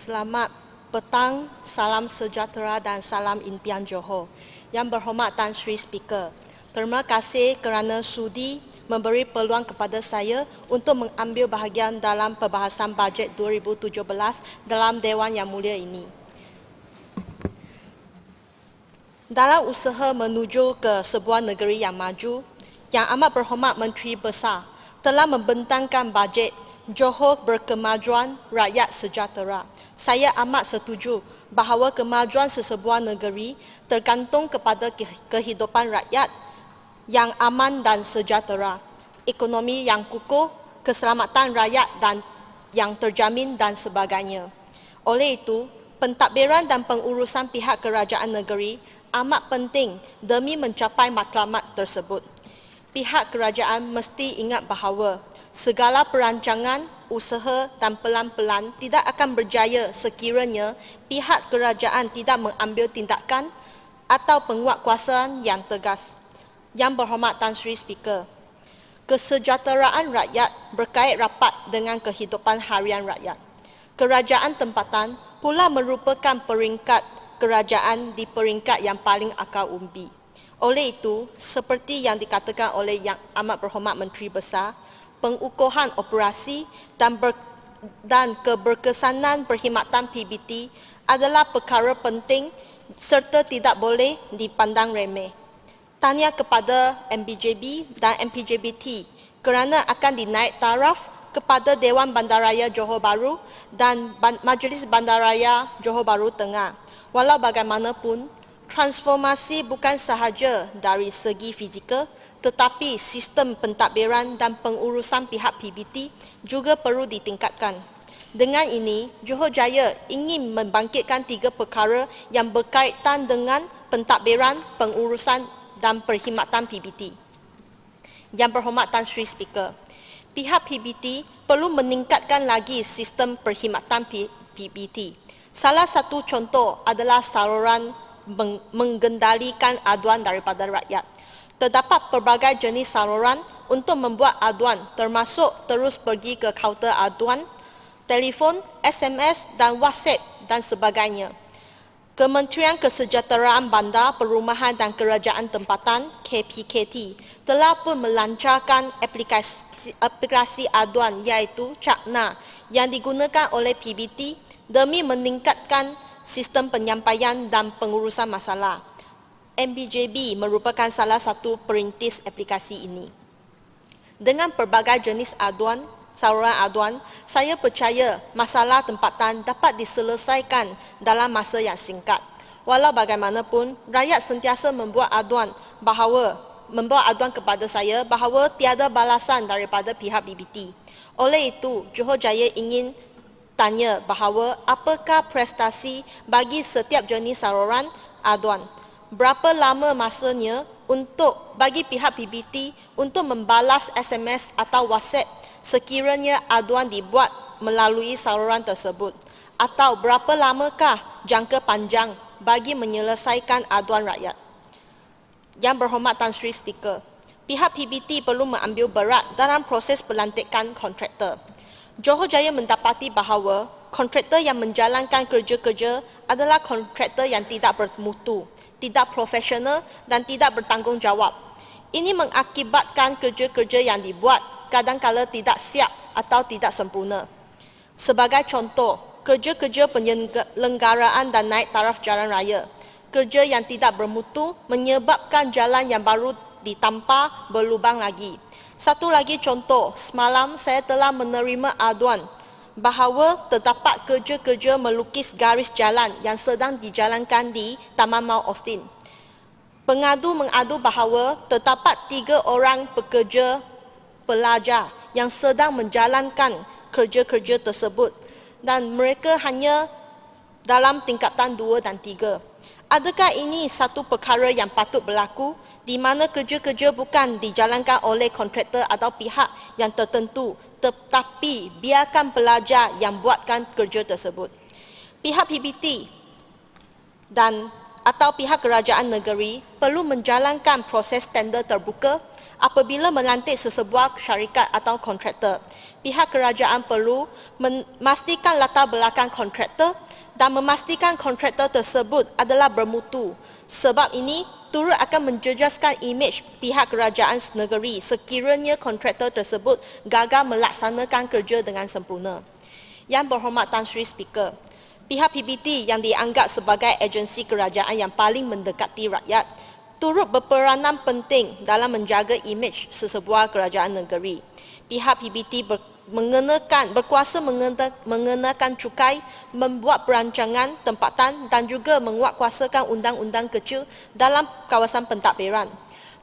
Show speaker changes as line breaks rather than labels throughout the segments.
Selamat petang, salam sejahtera dan salam impian Johor. Yang berhormat Tan Sri Speaker, terima kasih kerana sudi memberi peluang kepada saya untuk mengambil bahagian dalam perbahasan bajet 2017 dalam Dewan Yang Mulia ini. Dalam usaha menuju ke sebuah negeri yang maju, Yang Amat Berhormat Menteri Besar telah membentangkan bajet Johor berkemajuan, rakyat sejahtera. Saya amat setuju bahawa kemajuan sesebuah negeri tergantung kepada kehidupan rakyat yang aman dan sejahtera, ekonomi yang kukuh, keselamatan rakyat dan yang terjamin dan sebagainya. Oleh itu, pentadbiran dan pengurusan pihak kerajaan negeri amat penting demi mencapai matlamat tersebut. Pihak kerajaan mesti ingat bahawa segala perancangan, usaha dan pelan-pelan tidak akan berjaya sekiranya pihak kerajaan tidak mengambil tindakan atau penguatkuasaan yang tegas. Yang Berhormat Tan Sri Speaker, kesejahteraan rakyat berkait rapat dengan kehidupan harian rakyat. Kerajaan tempatan pula merupakan peringkat kerajaan di peringkat yang paling akal umbi. Oleh itu, seperti yang dikatakan oleh Yang Amat Berhormat Menteri Besar, pengukuhan operasi dan keberkesanan perkhidmatan PBT adalah perkara penting serta tidak boleh dipandang remeh. Tahniah kepada MBJB dan MPJBT kerana akan dinaik taraf kepada Dewan Bandaraya Johor Bahru dan Majlis Bandaraya Johor Bahru Tengah. Walau bagaimanapun, transformasi bukan sahaja dari segi fizikal, tetapi sistem pentadbiran dan pengurusan pihak PBT juga perlu ditingkatkan. Dengan ini, Johor Jaya ingin membangkitkan 3 perkara yang berkaitan dengan pentadbiran, pengurusan dan perkhidmatan PBT. Yang Berhormat Tan Sri Speaker, pihak PBT perlu meningkatkan lagi sistem perkhidmatan PBT. Salah satu contoh adalah saluran mengendalikan aduan daripada rakyat. Terdapat pelbagai jenis saluran untuk membuat aduan, termasuk terus pergi ke kaunter aduan, telefon, SMS dan WhatsApp dan sebagainya. Kementerian Kesejahteraan Bandar, Perumahan dan Kerajaan Tempatan (KPKT) telah pun melancarkan aplikasi aduan iaitu Cakna yang digunakan oleh PBT demi meningkatkan sistem penyampaian dan pengurusan masalah. MBJB merupakan salah satu perintis aplikasi ini. Dengan pelbagai jenis aduan, saluran aduan, saya percaya masalah tempatan dapat diselesaikan dalam masa yang singkat. Walau bagaimanapun, rakyat sentiasa membuat aduan kepada saya bahawa tiada balasan daripada pihak PBT. Oleh itu, Johor Jaya ingin tanya bahawa apakah prestasi bagi setiap jenis saluran aduan? Berapa lama masanya bagi pihak PBT untuk membalas SMS atau WhatsApp sekiranya aduan dibuat melalui saluran tersebut? Atau berapa lamakah jangka panjang bagi menyelesaikan aduan rakyat? Yang Berhormat Tan Sri Speaker, pihak PBT perlu mengambil berat dalam proses pelantikan kontraktor. Johor Jaya mendapati bahawa kontraktor yang menjalankan kerja-kerja adalah kontraktor yang tidak bermutu, tidak profesional dan tidak bertanggungjawab. Ini mengakibatkan kerja-kerja yang dibuat kadang-kala tidak siap atau tidak sempurna. Sebagai contoh, kerja-kerja penyelenggaraan dan naik taraf jalan raya. Kerja yang tidak bermutu menyebabkan jalan yang baru ditampar berlubang lagi. Satu lagi contoh, semalam saya telah menerima aduan bahawa terdapat kerja-kerja melukis garis jalan yang sedang dijalankan di Taman Mount Austin. Pengadu mengadu bahawa terdapat 3 orang pekerja pelajar yang sedang menjalankan kerja-kerja tersebut dan mereka hanya dalam tingkatan 2 dan 3. Adakah ini satu perkara yang patut berlaku di mana kerja-kerja bukan dijalankan oleh kontraktor atau pihak yang tertentu, tetapi biarkan pelajar yang buatkan kerja tersebut? Pihak PBT atau pihak kerajaan negeri perlu menjalankan proses tender terbuka Apabila melantik sesebuah syarikat atau kontraktor, pihak kerajaan perlu memastikan latar belakang kontraktor dan memastikan kontraktor tersebut adalah bermutu. Sebab ini turut akan menjejaskan imej pihak kerajaan negeri sekiranya kontraktor tersebut gagal melaksanakan kerja dengan sempurna. Yang Berhormat Tan Sri Speaker, pihak PBT yang dianggap sebagai agensi kerajaan yang paling mendekati rakyat turut berperanan penting dalam menjaga imej sesebuah kerajaan negeri. Pihak PBT berkuasa mengenakan cukai, membuat perancangan tempatan dan juga menguatkuasakan undang-undang kecil dalam kawasan pentadbiran.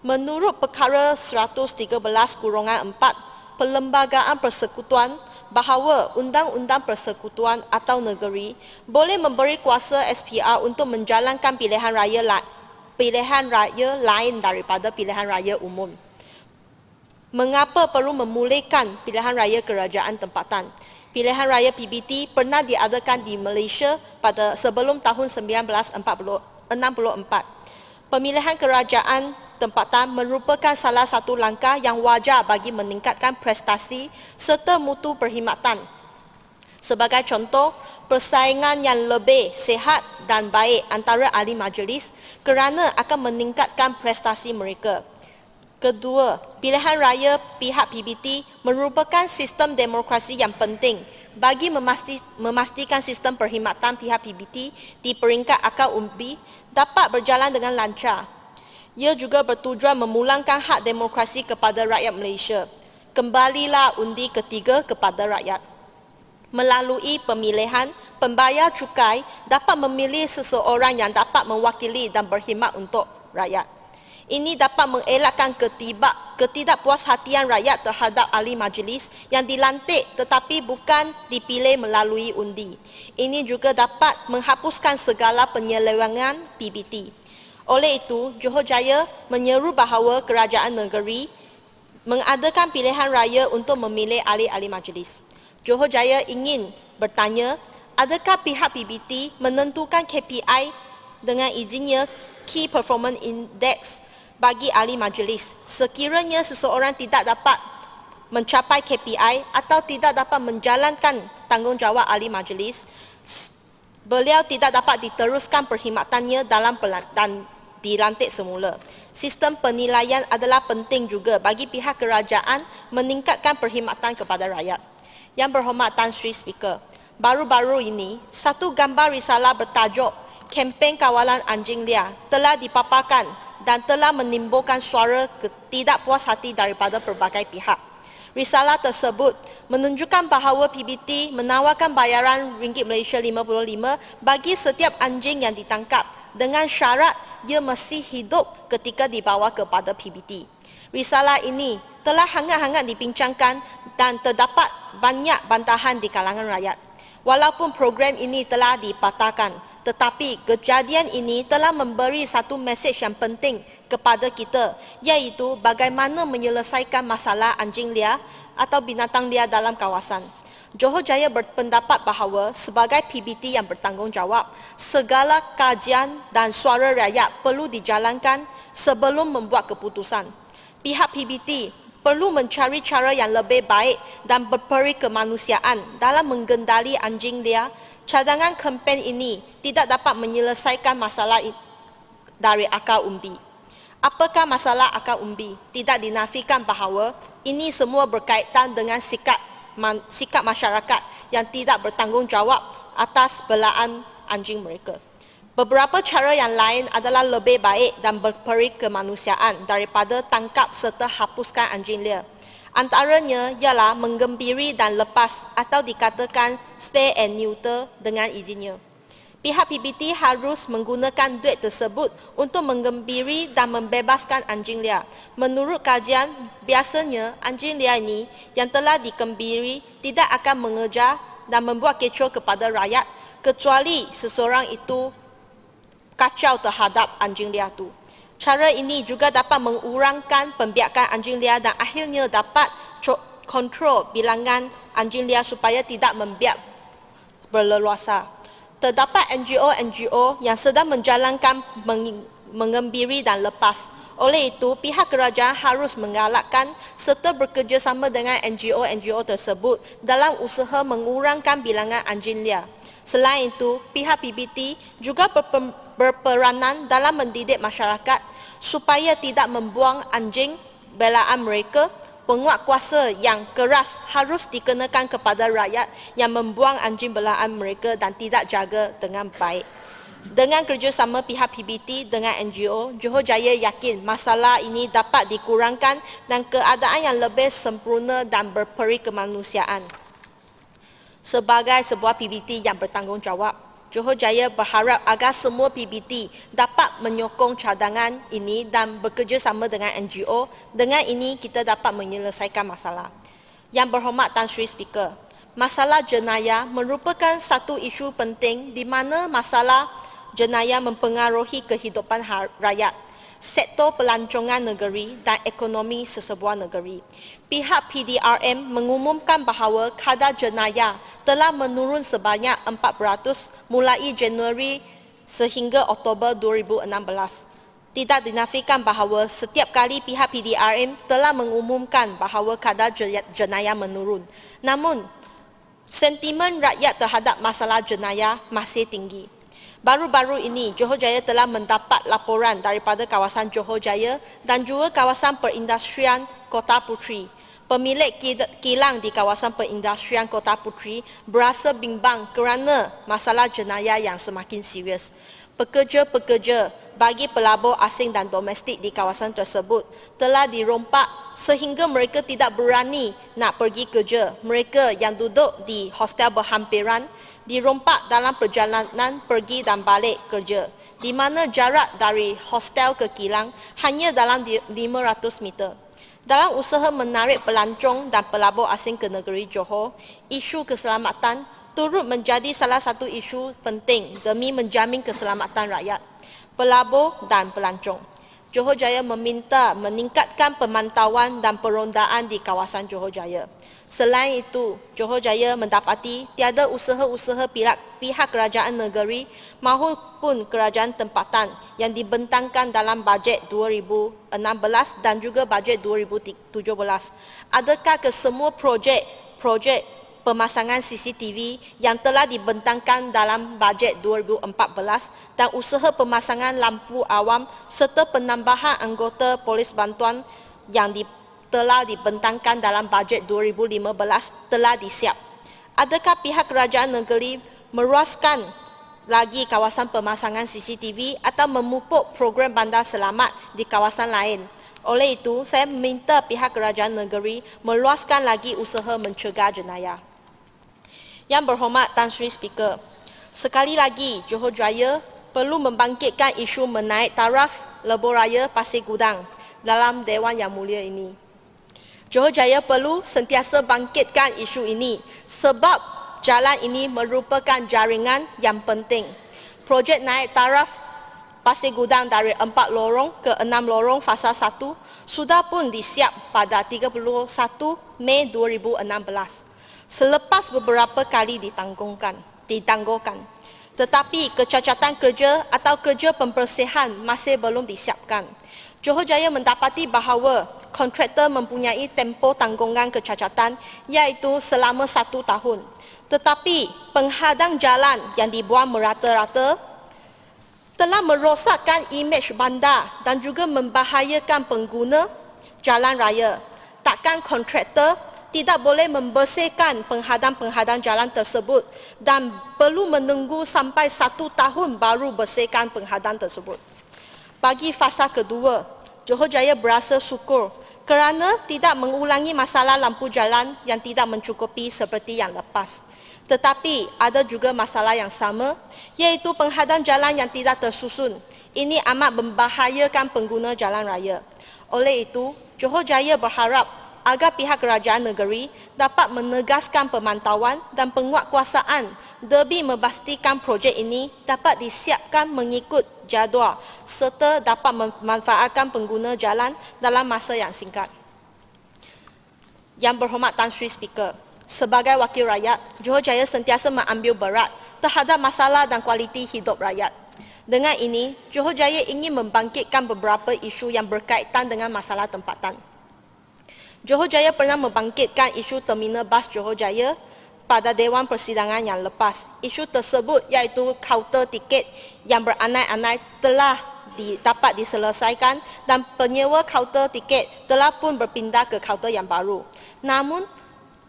Menurut Perkara 113/4 Perlembagaan Persekutuan, bahawa Undang-Undang Persekutuan atau negeri boleh memberi kuasa SPR untuk menjalankan pilihan raya lain daripada pilihan raya umum. Mengapa perlu memulihkan pilihan raya kerajaan tempatan? Pilihan raya PBT pernah diadakan di Malaysia pada sebelum tahun 1964. Pemilihan kerajaan tempatan merupakan salah satu langkah yang wajar bagi meningkatkan prestasi serta mutu perkhidmatan. Sebagai contoh, persaingan yang lebih sihat dan baik antara ahli majlis kerana akan meningkatkan prestasi mereka. Kedua, pilihan raya pihak PBT merupakan sistem demokrasi yang penting bagi memastikan sistem perkhidmatan pihak PBT di peringkat akar umbi dapat berjalan dengan lancar. Ia juga bertujuan memulangkan hak demokrasi kepada rakyat Malaysia. Kembalilah undi ketiga kepada rakyat. Melalui pemilihan, pembayar cukai dapat memilih seseorang yang dapat mewakili dan berkhidmat untuk rakyat. Ini dapat mengelakkan ketidakpuashatian rakyat terhadap ahli majlis yang dilantik tetapi bukan dipilih melalui undi. Ini juga dapat menghapuskan segala penyelewengan PBT. Oleh itu, Johor Jaya menyeru bahawa kerajaan negeri mengadakan pilihan raya untuk memilih ahli-ahli majlis. Johor Jaya ingin bertanya, adakah pihak PBT menentukan KPI dengan izinnya Key Performance Index bagi ahli majlis sekiranya seseorang tidak dapat mencapai KPI atau tidak dapat menjalankan tanggungjawab ahli majlis, beliau tidak dapat diteruskan perkhidmatannya dan dilantik semula. Sistem penilaian adalah penting juga bagi pihak kerajaan meningkatkan perkhidmatan kepada rakyat. Yang Berhormat Tan Sri Speaker, baru-baru ini satu gambar risalah bertajuk Kempen Kawalan Anjing Liar telah dipaparkan dan telah menimbulkan suara ketidakpuashati daripada pelbagai pihak. Risalah tersebut menunjukkan bahawa PBT menawarkan bayaran ringgit Malaysia 55 bagi setiap anjing yang ditangkap dengan syarat ia masih hidup ketika dibawa kepada PBT. Risalah ini telah hangat-hangat dibincangkan dan terdapat banyak bantahan di kalangan rakyat. Walaupun program ini telah dipatahkan, tetapi kejadian ini telah memberi satu mesej yang penting kepada kita, iaitu bagaimana menyelesaikan masalah anjing liar atau binatang liar dalam kawasan. Johor Jaya berpendapat bahawa sebagai PBT yang bertanggungjawab, segala kajian dan suara rakyat perlu dijalankan sebelum membuat keputusan. Pihak PBT perlu mencari cara yang lebih baik dan berperi kemanusiaan dalam mengendali anjing liar. Cadangan kempen ini tidak dapat menyelesaikan masalah dari akar umbi. Apakah masalah akar umbi? Tidak dinafikan bahawa ini semua berkaitan dengan sikap masyarakat yang tidak bertanggungjawab atas belaan anjing mereka. Beberapa cara yang lain adalah lebih baik dan berperi kemanusiaan daripada tangkap serta hapuskan anjing liar. Antaranya ialah menggembiri dan lepas atau dikatakan spay and neuter dengan izinnya. Pihak PBT harus menggunakan duit tersebut untuk menggembiri dan membebaskan anjing liar. Menurut kajian, biasanya anjing liar ini yang telah dikembiri tidak akan mengejar dan membuat kecoh kepada rakyat kecuali seseorang itu kacau terhadap anjing liar itu. Cara ini juga dapat mengurangkan pembiakan anjing liar dan akhirnya dapat kontrol bilangan anjing liar supaya tidak membiak berleluasa. Terdapat NGO yang sedang menjalankan mengembiri dan lepas. Oleh itu, pihak kerajaan harus menggalakkan serta bekerjasama dengan NGO-NGO tersebut dalam usaha mengurangkan bilangan anjing liar. Selain itu, pihak PBT juga berperanan dalam mendidik masyarakat supaya tidak membuang anjing belaan mereka. Penguatkuasa yang keras harus dikenakan kepada rakyat yang membuang anjing belaan mereka dan tidak jaga dengan baik. Dengan kerjasama pihak PBT dengan NGO, Johor Jaya yakin masalah ini dapat dikurangkan dan keadaan yang lebih sempurna dan berperi kemanusiaan. Sebagai sebuah PBT yang bertanggungjawab, Johor Jaya berharap agar semua PBT dapat menyokong cadangan ini dan bekerjasama dengan NGO. Dengan ini, kita dapat menyelesaikan masalah. Yang berhormat Tan Sri Speaker, masalah jenayah merupakan satu isu penting di mana masalah jenayah mempengaruhi kehidupan rakyat, sektor pelancongan negeri dan ekonomi sesebuah negeri. Pihak PDRM mengumumkan bahawa kadar jenayah telah menurun sebanyak 4% mulai Januari sehingga Oktober 2016. Tidak dinafikan bahawa setiap kali pihak PDRM telah mengumumkan bahawa kadar jenayah menurun. Namun, sentimen rakyat terhadap masalah jenayah masih tinggi. Baru-baru ini, Johor Jaya telah mendapat laporan daripada kawasan Johor Jaya dan juga kawasan perindustrian Kota Puteri. Pemilik kilang di kawasan perindustrian Kota Puteri berasa bimbang kerana masalah jenayah yang semakin serius. Pekerja-pekerja bagi pelabur asing dan domestik di kawasan tersebut telah dirompak sehingga mereka tidak berani nak pergi kerja. Mereka yang duduk di hostel berhampiran dirompak dalam perjalanan pergi dan balik kerja, di mana jarak dari hostel ke kilang hanya dalam 500 meter. Dalam usaha menarik pelancong dan pelabur asing ke negeri Johor, isu keselamatan turut menjadi salah satu isu penting demi menjamin keselamatan rakyat, pelabur dan pelancong. Johor Jaya meminta meningkatkan pemantauan dan perondaan di kawasan Johor Jaya. Selain itu, Johor Jaya mendapati tiada usaha-usaha pihak kerajaan negeri maupun kerajaan tempatan yang dibentangkan dalam bajet 2016 dan juga bajet 2017. Adakah kesemua projek pemasangan CCTV yang telah dibentangkan dalam bajet 2014 dan usaha pemasangan lampu awam serta penambahan anggota polis bantuan yang telah dibentangkan dalam bajet 2015 telah disiap. Adakah pihak kerajaan negeri meluaskan lagi kawasan pemasangan CCTV atau memupuk program bandar selamat di kawasan lain? Oleh itu, saya meminta pihak kerajaan negeri meluaskan lagi usaha mencegah jenayah. Yang berhormat Tan Sri Speaker, sekali lagi Johor Jaya perlu membangkitkan isu menaik taraf lebuh raya Pasir Gudang dalam Dewan Yang Mulia ini. Johor Jaya perlu sentiasa bangkitkan isu ini sebab jalan ini merupakan jaringan yang penting. Projek naik taraf Pasir Gudang dari 4 lorong ke 6 lorong fasa 1 sudah pun disiap pada 31 Mei 2016. Selepas beberapa kali ditangguhkan. Tetapi kecacatan kerja atau kerja pembersihan masih belum disiapkan. Johor Jaya mendapati bahawa kontraktor mempunyai tempoh tanggungan kecacatan iaitu selama 1 tahun. Tetapi penghadang jalan yang dibuang merata-rata telah merosakkan imej bandar dan juga membahayakan pengguna jalan raya. Takkan kontraktor tidak boleh membersihkan penghadang-penghadang jalan tersebut dan perlu menunggu sampai 1 tahun baru bersihkan penghadang tersebut. Bagi fasa kedua, Johor Jaya berasa syukur kerana tidak mengulangi masalah lampu jalan yang tidak mencukupi seperti yang lepas. Tetapi ada juga masalah yang sama, iaitu penghadang jalan yang tidak tersusun. Ini amat membahayakan pengguna jalan raya. Oleh itu, Johor Jaya berharap agar pihak kerajaan negeri dapat menegaskan pemantauan dan penguatkuasaan demi memastikan projek ini dapat disiapkan mengikut jadual serta dapat memanfaatkan pengguna jalan dalam masa yang singkat. Yang berhormat Tan Sri Speaker, sebagai wakil rakyat, Johor Jaya sentiasa mengambil berat terhadap masalah dan kualiti hidup rakyat. Dengan ini, Johor Jaya ingin membangkitkan beberapa isu yang berkaitan dengan masalah tempatan. Johor Jaya pernah membangkitkan isu terminal bas Johor Jaya pada Dewan Persidangan yang lepas. Isu tersebut iaitu kaunter tiket yang beranai-anai telah dapat diselesaikan dan penyewa kaunter tiket telah pun berpindah ke kaunter yang baru. Namun,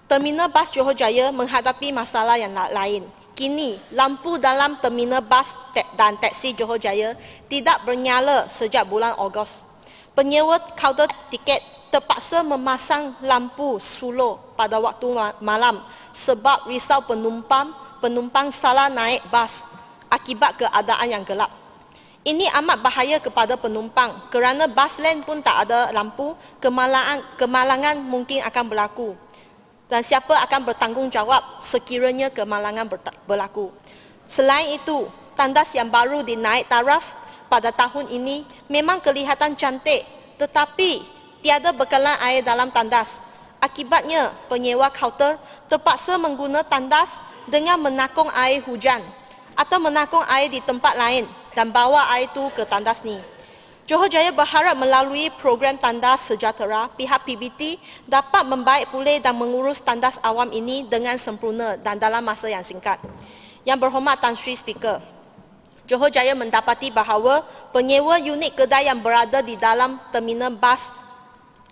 terminal bas Johor Jaya menghadapi masalah yang lain. Kini, lampu dalam terminal bas dan teksi Johor Jaya tidak bernyala sejak bulan Ogos. Penyewa kaunter tiket terpaksa memasang lampu sulur pada waktu malam sebab risau penumpang salah naik bas akibat keadaan yang gelap. Ini amat bahaya kepada penumpang kerana bas lain pun tak ada lampu, kemalangan mungkin akan berlaku. Dan siapa akan bertanggungjawab sekiranya kemalangan berlaku. Selain itu, tandas yang baru dinaik taraf pada tahun ini memang kelihatan cantik tetapi tiada bekalan air dalam tandas. Akibatnya, penyewa kaunter terpaksa menggunakan tandas dengan menakung air hujan atau menakung air di tempat lain dan bawa air itu ke tandas ni. Johor Jaya berharap melalui program tandas sejahtera, pihak PBT dapat membaik pulih dan mengurus tandas awam ini dengan sempurna dan dalam masa yang singkat. Yang berhormat Tan Sri Speaker, Johor Jaya mendapati bahawa penyewa unit kedai yang berada di dalam terminal bas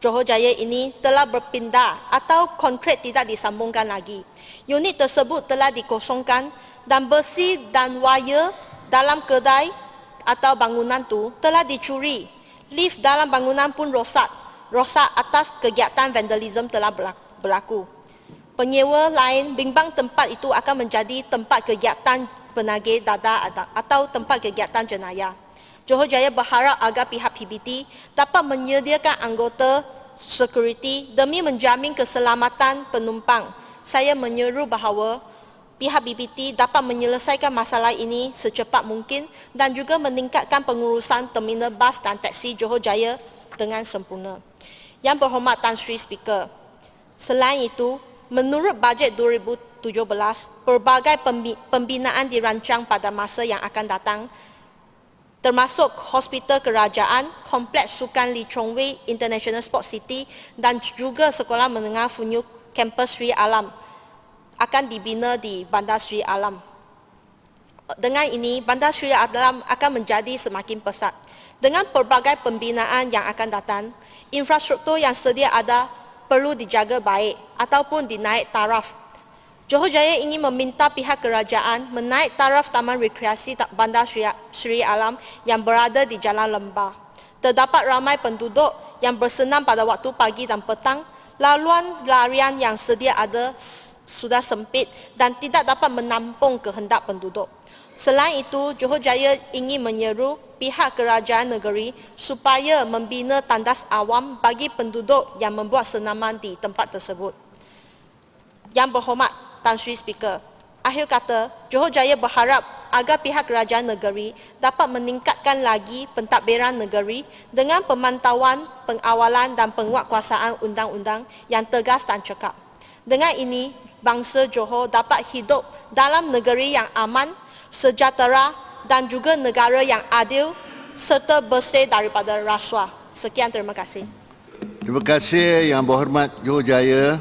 Johor Jaya ini telah berpindah atau kontrak tidak disambungkan lagi. Unit tersebut telah dikosongkan dan besi dan wire dalam kedai atau bangunan tu telah dicuri. Lift dalam bangunan pun rosak atas kegiatan vandalisme telah berlaku. Penyewa lain bimbang tempat itu akan menjadi tempat kegiatan penagih dadah atau tempat kegiatan jenayah. Johor Jaya berharap agar pihak PBT dapat menyediakan anggota security demi menjamin keselamatan penumpang. Saya menyeru bahawa pihak BPT dapat menyelesaikan masalah ini secepat mungkin dan juga meningkatkan pengurusan terminal bas dan teksi Johor Jaya dengan sempurna. Yang berhormat Tan Sri Speaker, selain itu, menurut bajet 2017, pelbagai pembinaan dirancang pada masa yang akan datang, termasuk Hospital Kerajaan, Kompleks Sukan Lee Chong Wei International Sport City dan juga Sekolah Menengah Funyuh Kampus Sri Alam akan dibina di Bandar Sri Alam. Dengan ini, Bandar Sri Alam akan menjadi semakin pesat. Dengan pelbagai pembinaan yang akan datang, infrastruktur yang sedia ada perlu dijaga baik ataupun dinaik taraf. Johor Jaya ingin meminta pihak kerajaan menaik taraf Taman Rekreasi Bandar Sri Alam yang berada di Jalan Lembah. Terdapat ramai penduduk yang bersenam pada waktu pagi dan petang, laluan larian yang sedia ada sudah sempit dan tidak dapat menampung kehendak penduduk. Selain itu, Johor Jaya ingin menyeru pihak kerajaan negeri supaya membina tandas awam bagi penduduk yang membuat senaman di tempat tersebut. Yang berhormat Tan Sri Speaker, akhir kata, Johor Jaya berharap agar pihak kerajaan negeri dapat meningkatkan lagi pentadbiran negeri dengan pemantauan, pengawalan dan penguatkuasaan undang-undang yang tegas dan cekap. Dengan ini, bangsa Johor dapat hidup dalam negeri yang aman, sejahtera dan juga negara yang adil serta bersih daripada rasuah. Sekian, terima kasih.
Terima kasih Yang Berhormat Johor Jaya.